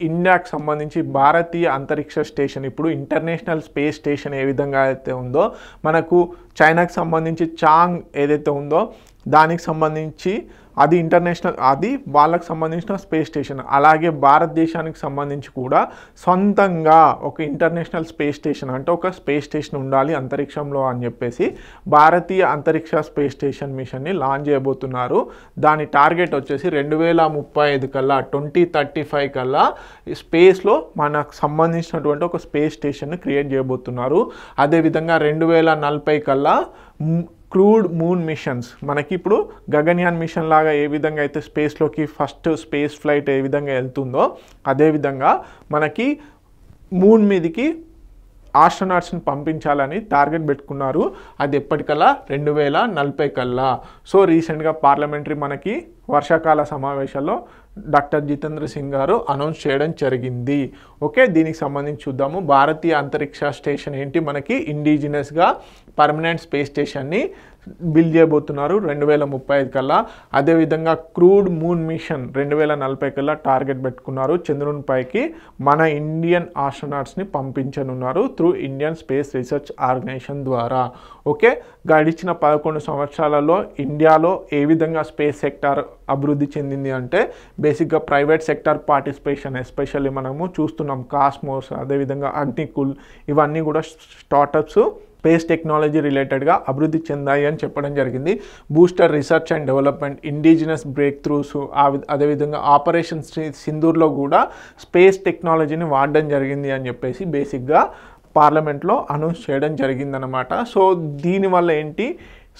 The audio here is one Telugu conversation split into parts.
ఇండియాకి సంబంధించి భారతీయ అంతరిక్ష స్టేషన్ ఇప్పుడు ఇంటర్నేషనల్ స్పేస్ స్టేషన్ ఏ విధంగా అయితే ఉందో మనకు చైనాకి సంబంధించి చాంగ్ ఏదైతే ఉందో దానికి సంబంధించి అది ఇంటర్నేషనల్, అది వాళ్ళకి సంబంధించిన స్పేస్ స్టేషన్. అలాగే భారతదేశానికి సంబంధించి కూడా సొంతంగా ఒక ఇంటర్నేషనల్ స్పేస్ స్టేషన్ అంటే ఒక స్పేస్ స్టేషన్ ఉండాలి అంతరిక్షంలో అని చెప్పేసి భారతీయ అంతరిక్ష స్పేస్ స్టేషన్ మిషన్ని లాంచ్ చేయబోతున్నారు. దాని టార్గెట్ వచ్చేసి 2035 కల్లా 2035 కల్లా స్పేస్లో మనకు సంబంధించినటువంటి ఒక స్పేస్ స్టేషన్ని క్రియేట్ చేయబోతున్నారు. అదేవిధంగా 2040 కల్లా క్రూడ్ మూన్ మిషన్స్, మనకి ఇప్పుడు గగన్యాన్ మిషన్ లాగా ఏ విధంగా అయితే స్పేస్లోకి ఫస్ట్ స్పేస్ ఫ్లైట్ ఏ విధంగా వెళ్తుందో అదేవిధంగా మనకి మూన్ మీదకి ఆస్ట్రోనాట్స్ని పంపించాలని టార్గెట్ పెట్టుకున్నారు. అది ఎప్పటికల్లా 2040 కల్లా. సో రీసెంట్గా పార్లమెంటరీ మనకి వర్షాకాల సమావేశాల్లో డాక్టర్ జితేంద్ర సింగ్ గారు అనౌన్స్ చేయడం జరిగింది. ఓకే, దీనికి సంబంధించి చూద్దాము. భారతీయ అంతరిక్ష స్టేషన్ ఏంటి, మనకి ఇండిజినస్గా పర్మనెంట్ స్పేస్ స్టేషన్ని బిల్డ్ చేయబోతున్నారు 2035 కల్లా. అదేవిధంగా క్రూడ్ మూన్ మిషన్ 2040 కల్లా టార్గెట్ పెట్టుకున్నారు. చంద్రునిపైకి మన ఇండియన్ ఆస్ట్రోనాట్స్ని పంపించనున్నారు through Indian space research organisation ద్వారా. ఓకే, గడిచిన 11 సంవత్సరాలలో ఇండియాలో ఏ విధంగా స్పేస్ సెక్టార్ అభివృద్ధి చెందింది అంటే బేసిక్గా ప్రైవేట్ సెక్టార్ పార్టిసిపేషన్, ఎస్పెషల్లీ మనము చూస్తున్నాం కాస్మోస్, అదేవిధంగా అగ్నికుల్, ఇవన్నీ కూడా స్టార్టప్స్ స్పేస్ టెక్నాలజీ రిలేటెడ్గా అభివృద్ధి చెందాయి అని చెప్పడం జరిగింది. Booster research and development, indigenous break throughs, అదేవిధంగా ఆపరేషన్ సింధూర్లో కూడా స్పేస్ టెక్నాలజీని వాడడం జరిగింది అని చెప్పేసి బేసిక్గా పార్లమెంట్లో అనౌన్స్ చేయడం జరిగిందనమాట. సో దీనివల్ల ఏంటి,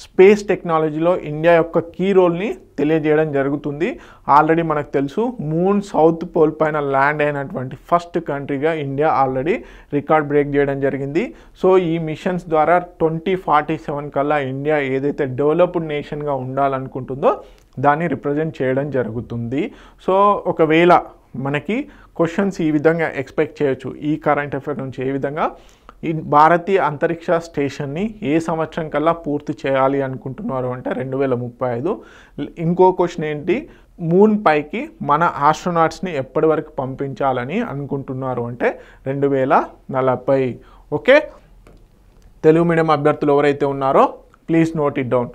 స్పేస్ టెక్నాలజీలో ఇండియా యొక్క కీ రోల్ని తెలియజేయడం జరుగుతుంది. ఆల్రెడీ మనకు తెలుసు మూన్ సౌత్ పోల్ పైన ల్యాండ్ అయినటువంటి ఫస్ట్ కంట్రీగా ఇండియా ఆల్రెడీ రికార్డ్ బ్రేక్ చేయడం జరిగింది. సో ఈ మిషన్స్ ద్వారా 2047 కల్లా ఇండియా ఏదైతే డెవలప్డ్ నేషన్గా ఉండాలనుకుంటుందో దాన్ని రిప్రజెంట్ చేయడం జరుగుతుంది. సో ఒకవేళ మనకి క్వశ్చన్స్ ఈ విధంగా ఎక్స్పెక్ట్ చేయొచ్చు ఈ కరెంట్ అఫైర్ నుంచి, ఏ విధంగా ఈ భారతీయ అంతరిక్ష స్టేషన్ని ఏ సంవత్సరం కల్లా పూర్తి చేయాలి అనుకుంటున్నారు అంటే 2035. ఇంకో క్వశ్చన్ ఏంటి, మూన్ పైకి మన ఆస్ట్రోనాట్స్ని ఎప్పటి వరకు పంపించాలని అనుకుంటున్నారు అంటే 2040. ఓకే, తెలుగు మీడియం అభ్యర్థులు ఎవరైతే ఉన్నారో ప్లీజ్ నోట్ ఇట్ డౌన్.